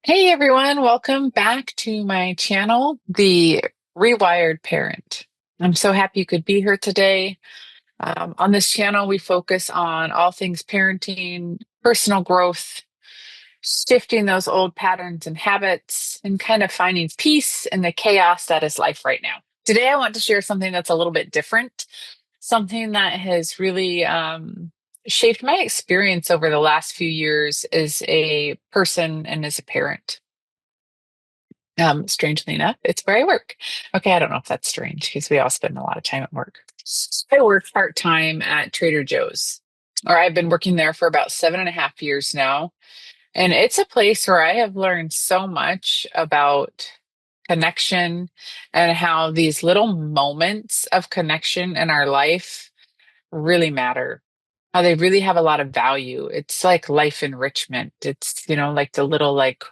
Hey everyone, welcome back to my channel, The Rewired Parent. I'm so happy you could be here today. On this channel, we focus on all things parenting, personal growth, shifting those old patterns and habits, and kind of finding peace in the chaos that is life right now. Today, I want to share something that's a little bit different, something that has really shaped my experience over the last few years as a person and as a parent. Strangely enough, it's where I work. Okay, I don't know if that's strange because we all spend a lot of time at work. I work part-time at Trader Joe's, or I've been working there for about 7.5 years now. And it's a place where I have learned so much about connection and how these little moments of connection in our life really matter. How they really have a lot of value. It's like life enrichment. It's, like the little like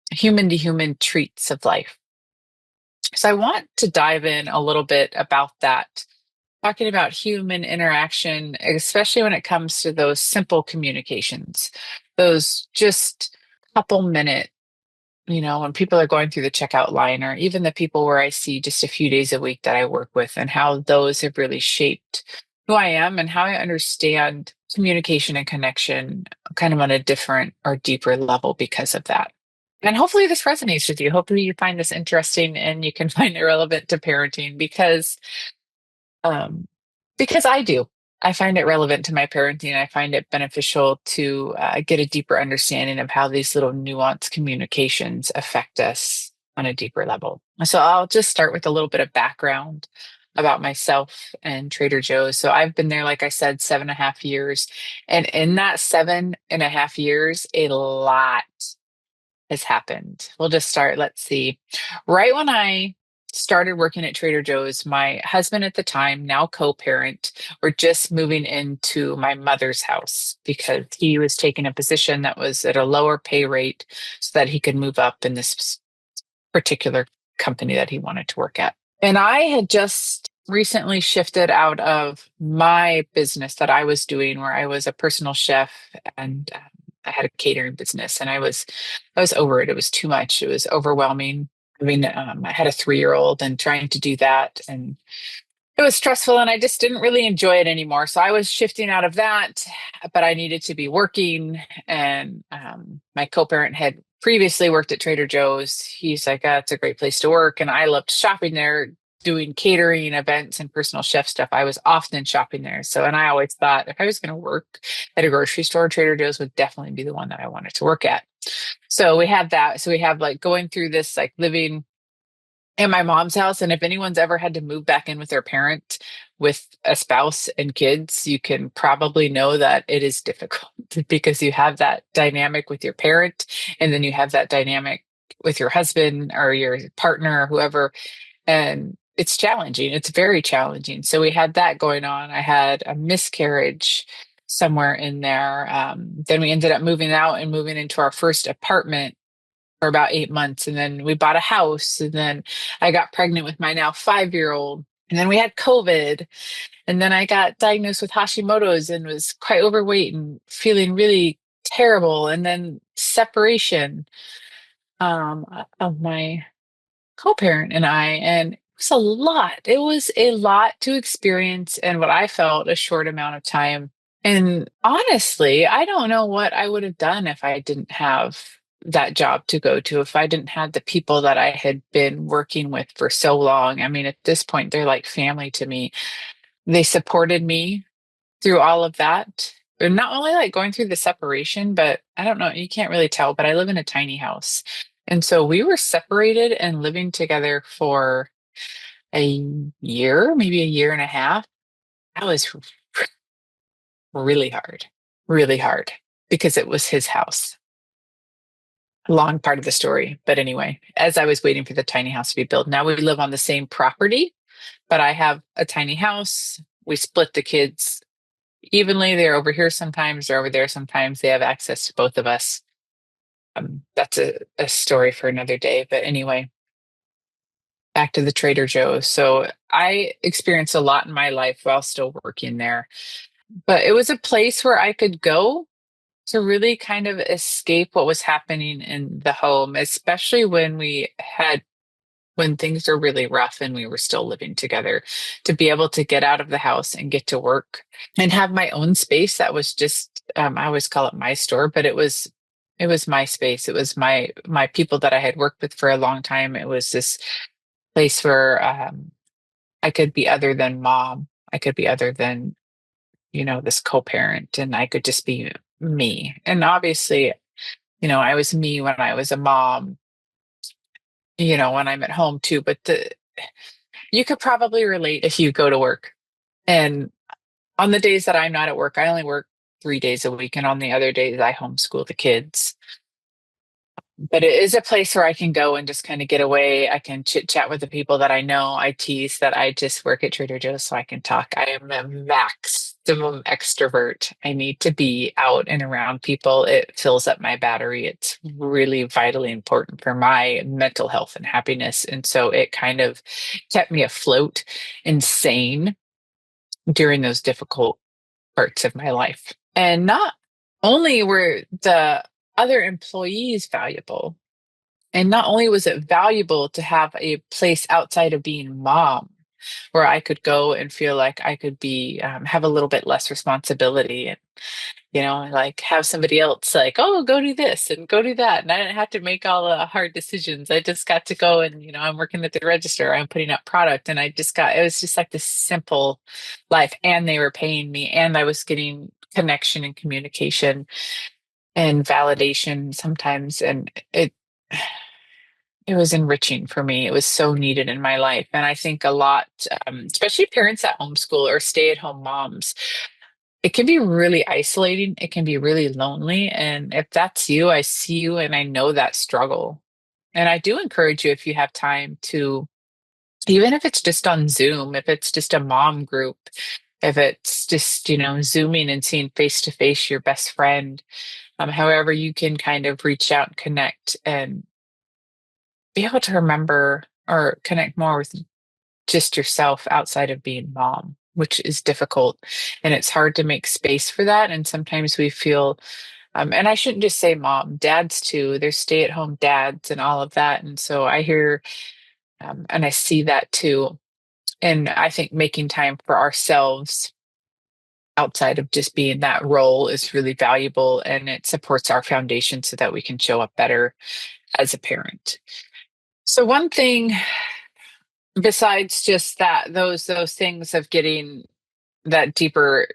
human to human treats of life. So I want to dive in a little bit about that, talking about human interaction, especially when it comes to those simple communications, those just couple minute, when people are going through the checkout line, or even the people where I see just a few days a week that I work with, and how those have really shaped who I am and how I understand communication and connection kind of on a different or deeper level because of that. And hopefully this resonates with you. Hopefully you find this interesting and you can find it relevant to parenting um, because I do. I find it relevant to my parenting. I find it beneficial to get a deeper understanding of how these little nuanced communications affect us on a deeper level. So I'll just start with a little bit of background about myself and Trader Joe's. So I've been there, like I said, 7.5 years. And in that 7.5 years, a lot has happened. We'll just start. Let's see. Right when I started working at Trader Joe's, my husband at the time, now co-parent, were just moving into my mother's house because he was taking a position that was at a lower pay rate so that he could move up in this particular company that he wanted to work at. And I had just recently shifted out of my business that I was doing, where I was a personal chef and I had a catering business, and I was over it. It was too much. It was overwhelming. I mean, I had a 3-year-old and trying to do that, and it was stressful, and I just didn't really enjoy it anymore. So I was shifting out of that, but I needed to be working. And my co-parent had previously worked at Trader Joe's. He's like, it's a great place to work. And I loved shopping there, doing catering events and personal chef stuff. I was often shopping there. So, and I always thought if I was going to work at a grocery store, Trader Joe's would definitely be the one that I wanted to work at. So we had that. So we have like going through this, like living in my mom's house. And if anyone's ever had to move back in with their parent with a spouse and kids, you can probably know that it is difficult because you have that dynamic with your parent, and then you have that dynamic with your husband or your partner or whoever. And it's challenging. It's very challenging. So we had that going on. I had a miscarriage somewhere in there. Then we ended up moving out and moving into our first apartment for about 8 months. And then we bought a house. And then I got pregnant with my now 5-year-old. And then we had COVID. And then I got diagnosed with Hashimoto's and was quite overweight and feeling really terrible. And then separation of my co-parent and I. And it was a lot. It was a lot to experience in what I felt a short amount of time. And honestly, I don't know what I would have done if I didn't have that job to go to, if I didn't have the people that I had been working with for so long. I mean, at this point, they're like family to me. They supported me through all of that. They're not only like going through the separation, but I don't know, you can't really tell, but I live in a tiny house. And so we were separated and living together for a year, maybe a year and a half. That was really hard because it was his house. A long part of the story. But anyway, as I was waiting for the tiny house to be built, now we live on the same property, but I have a tiny house. We split the kids evenly. They're over here sometimes, they're over there sometimes. They have access to both of us. That's a story for another day. But anyway, back to the Trader Joe's. So I experienced a lot in my life while still working there, but it was a place where I could go to really kind of escape what was happening in the home, especially when things were really rough and we were still living together, to be able to get out of the house and get to work and have my own space that was just I always call it my store, but it was my space. It was my people that I had worked with for a long time. It was this place where I could be other than mom. I could be other than, this co-parent, and I could just be me. And obviously, I was me when I was a mom, when I'm at home too, but you could probably relate if you go to work. And on the days that I'm not at work, I only work 3 days a week, and on the other days I homeschool the kids. But it is a place where I can go and just kind of get away. I can chit chat with the people that I know. I tease that I just work at Trader Joe's so I can talk. I am a maximum extrovert. I need to be out and around people. It fills up my battery. It's really vitally important for my mental health and happiness. And so it kind of kept me afloat and sane during those difficult parts of my life. And not only were the other employees valuable, and not only was it valuable to have a place outside of being mom where I could go and feel like I could be have a little bit less responsibility and like have somebody else like, oh, go do this and go do that, and I didn't have to make all the hard decisions. I just got to go and I'm working at the register, I'm putting up product, and it was just like this simple life, and they were paying me, and I was getting connection and communication and validation sometimes, and it was enriching for me. It was so needed in my life. And I think a lot, especially parents that homeschool or stay at home moms, it can be really isolating. It can be really lonely. And if that's you, I see you and I know that struggle. And I do encourage you, if you have time, to, even if it's just on Zoom, if it's just a mom group, if it's just, Zooming and seeing face to face your best friend, however you can kind of reach out and connect and be able to remember or connect more with just yourself outside of being mom, which is difficult. And it's hard to make space for that. And sometimes we feel, and I shouldn't just say mom, dads too. There's stay at home dads and all of that. And so I hear and I see that too. And I think making time for ourselves outside of just being that role is really valuable, and it supports our foundation so that we can show up better as a parent. So one thing besides just those things of getting that deeper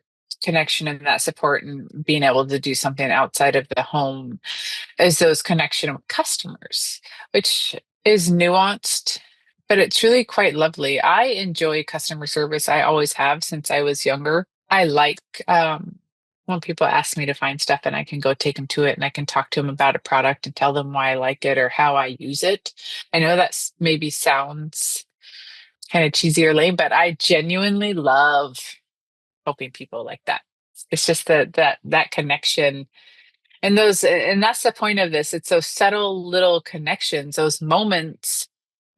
connection and that support and being able to do something outside of the home is those connection with customers, which is nuanced, but it's really quite lovely. I enjoy customer service. I always have since I was younger. I like when people ask me to find stuff and I can go take them to it and I can talk to them about a product and tell them why I like it or how I use it. I know that maybe sounds kind of cheesy or lame, but I genuinely love helping people like that. It's just that connection and that's the point of this. It's those subtle little connections, those moments,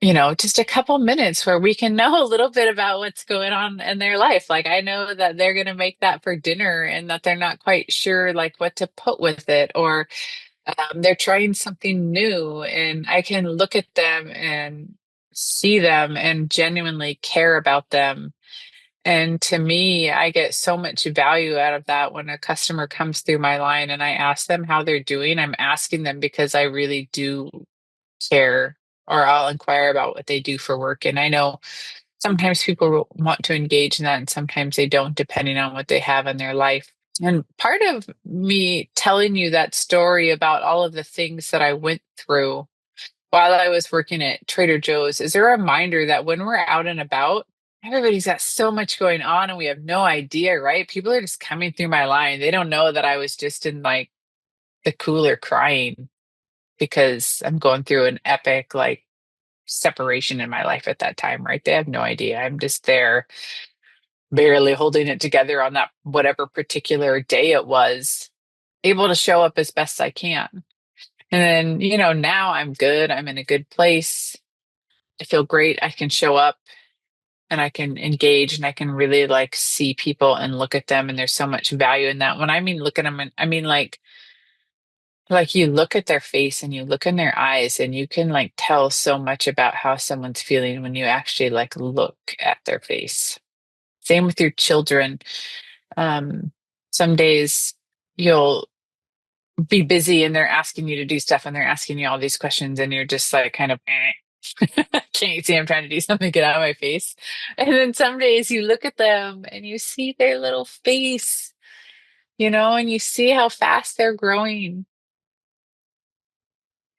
just a couple minutes where we can know a little bit about what's going on in their life. Like I know that they're going to make that for dinner and that they're not quite sure like what to put with it, or they're trying something new, and I can look at them and see them and genuinely care about them. And to me, I get so much value out of that when a customer comes through my line and I ask them how they're doing. I'm asking them because I really do care, or I'll inquire about what they do for work. And I know sometimes people want to engage in that and sometimes they don't, depending on what they have in their life. And part of me telling you that story about all of the things that I went through while I was working at Trader Joe's is a reminder that when we're out and about, everybody's got so much going on and we have no idea, right? People are just coming through my line. They don't know that I was just in like the cooler crying because I'm going through an epic like separation in my life at that time, right? They have no idea. I'm just there barely holding it together on that whatever particular day it was, able to show up as best I can. And then, now I'm good. I'm in a good place. I feel great. I can show up and I can engage and I can really like see people and look at them. And there's so much value in that. When I mean look at them, I mean like Like you look at their face and you look in their eyes and you can like tell so much about how someone's feeling when you actually like look at their face. Same with your children. Um, some days you'll be busy and they're asking you to do stuff and they're asking you all these questions and you're just like kind of can't you see I'm trying to do something, get out of my face. And then some days you look at them and you see their little face, and you see how fast they're growing.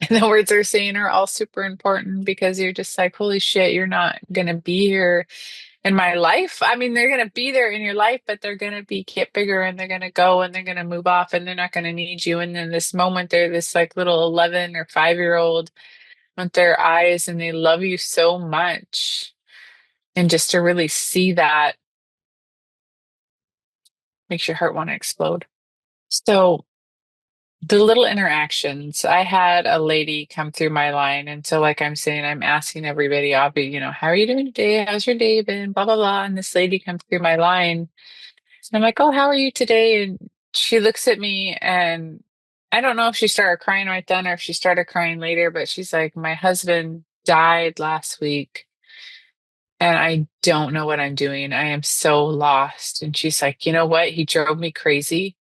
And the words they're saying are all super important because you're just like, holy shit, you're not gonna be here in my life. I mean, they're gonna be there in your life, but they're gonna be get bigger and they're gonna go and they're gonna move off and they're not gonna need you. And then this moment, they're this like little 11 or 5-year old with their eyes and they love you so much. And just to really see that makes your heart want to explode. So the little interactions, I had a lady come through my line. And so, like I'm saying, I'm asking everybody, I'll be, how are you doing today? How's your day been? Blah, blah, blah. And this lady comes through my line. And I'm like, oh, how are you today? And she looks at me and I don't know if she started crying right then or if she started crying later, but she's like, my husband died last week and I don't know what I'm doing. I am so lost. And she's like, you know what? He drove me crazy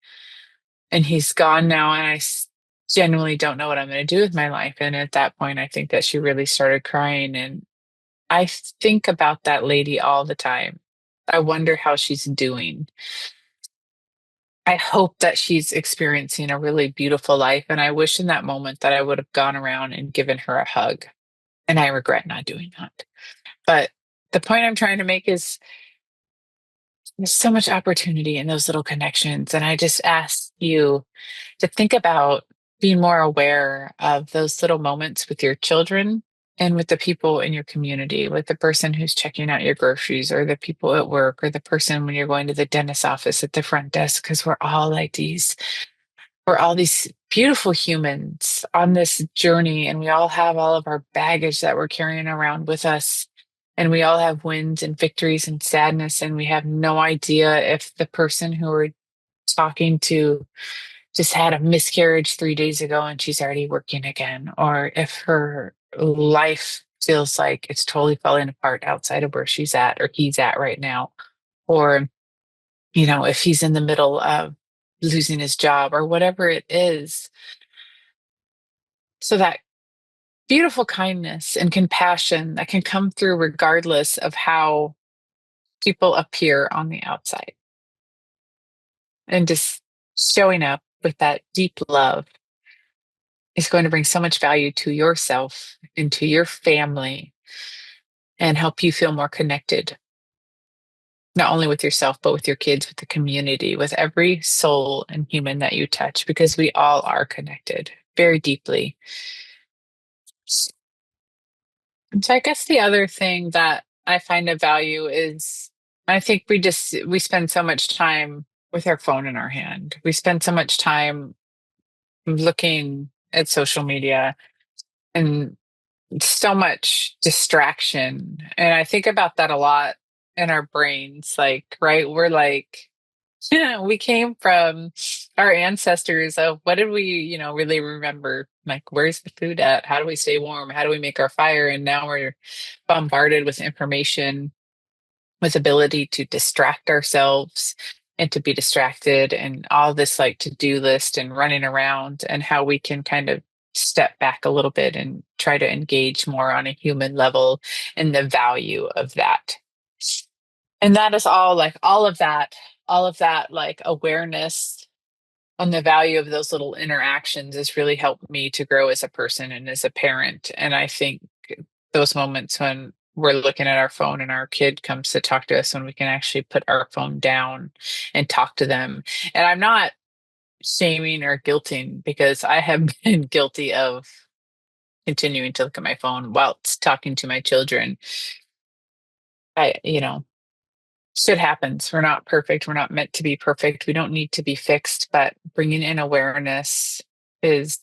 and he's gone now. And genuinely don't know what I'm going to do with my life. And at that point, I think that she really started crying. And I think about that lady all the time. I wonder how she's doing. I hope that she's experiencing a really beautiful life. And I wish in that moment that I would have gone around and given her a hug. And I regret not doing that. But the point I'm trying to make is there's so much opportunity in those little connections. And I just ask you to think about being more aware of those little moments with your children and with the people in your community, with the person who's checking out your groceries, or the people at work, or the person when you're going to the dentist office at the front desk, because we're all these beautiful humans on this journey, and we all have all of our baggage that we're carrying around with us. And we all have wins and victories and sadness, and we have no idea if the person who we're talking to just had a miscarriage 3 days ago and she's already working again, or if her life feels like it's totally falling apart outside of where she's at or he's at right now, or, if he's in the middle of losing his job or whatever it is. So that beautiful kindness and compassion that can come through regardless of how people appear on the outside, and just showing up with that deep love is going to bring so much value to yourself and to your family and help you feel more connected, not only with yourself, but with your kids, with the community, with every soul and human that you touch, because we all are connected very deeply. And so I guess the other thing that I find of value is I think we spend so much time with our phone in our hand. We spend so much time looking at social media and so much distraction. And I think about that a lot in our brains. Like, right, we're like, yeah, we came from our ancestors of what did we, really remember? Like, where's the food at? How do we stay warm? How do we make our fire? And now we're bombarded with information, with ability to distract ourselves and to be distracted, and all this like to-do list and running around, and how we can kind of step back a little bit and try to engage more on a human level in the value of that. And that is all of that like awareness on the value of those little interactions has really helped me to grow as a person and as a parent. And I think those moments when we're looking at our phone and our kid comes to talk to us, when we can actually put our phone down and talk to them. And I'm not shaming or guilting, because I have been guilty of continuing to look at my phone whilst talking to my children. Shit happens. We're not perfect. We're not meant to be perfect. We don't need to be fixed, but bringing in awareness is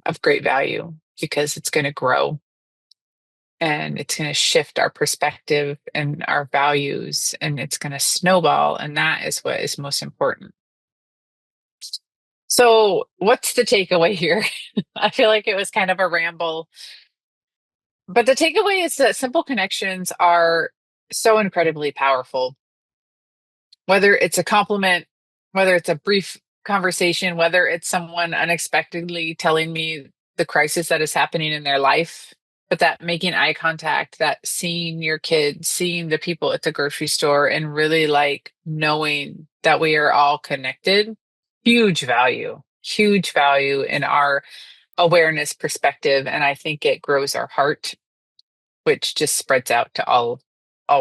of great value because it's going to grow and it's going to shift our perspective and our values, and it's going to snowball. And that is what is most important. So, what's the takeaway here? I feel like it was kind of a ramble, but the takeaway is that simple connections are so incredibly powerful. Whether it's a compliment, whether it's a brief conversation, whether it's someone unexpectedly telling me the crisis that is happening in their life, but that making eye contact, that seeing your kids, seeing the people at the grocery store, and really like knowing that we are all connected, huge value in our awareness perspective. And I think it grows our heart, which just spreads out to all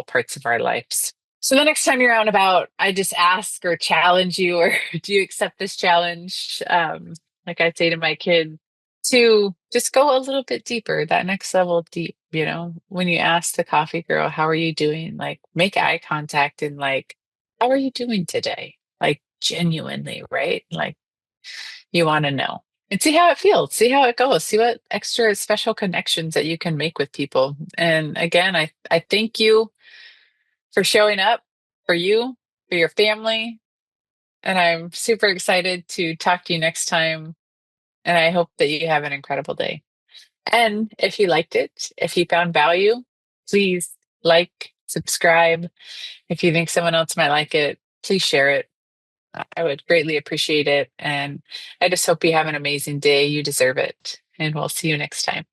parts of our lives. So the next time you're out and about, I just ask or challenge you, or do you accept this challenge? Like I say to my kid, to just go a little bit deeper, that next level deep. When you ask the coffee girl, "How are you doing?" Like make eye contact and like, "How are you doing today?" Like genuinely, right? Like you want to know. And see how it feels, see how it goes, see what extra special connections that you can make with people. And again, I thank you for showing up for you, for your family. And I'm super excited to talk to you next time. And I hope that you have an incredible day. And if you liked it, if you found value, please like, subscribe. If you think someone else might like it, please share it. I would greatly appreciate it. And I just hope you have an amazing day. You deserve it. And we'll see you next time.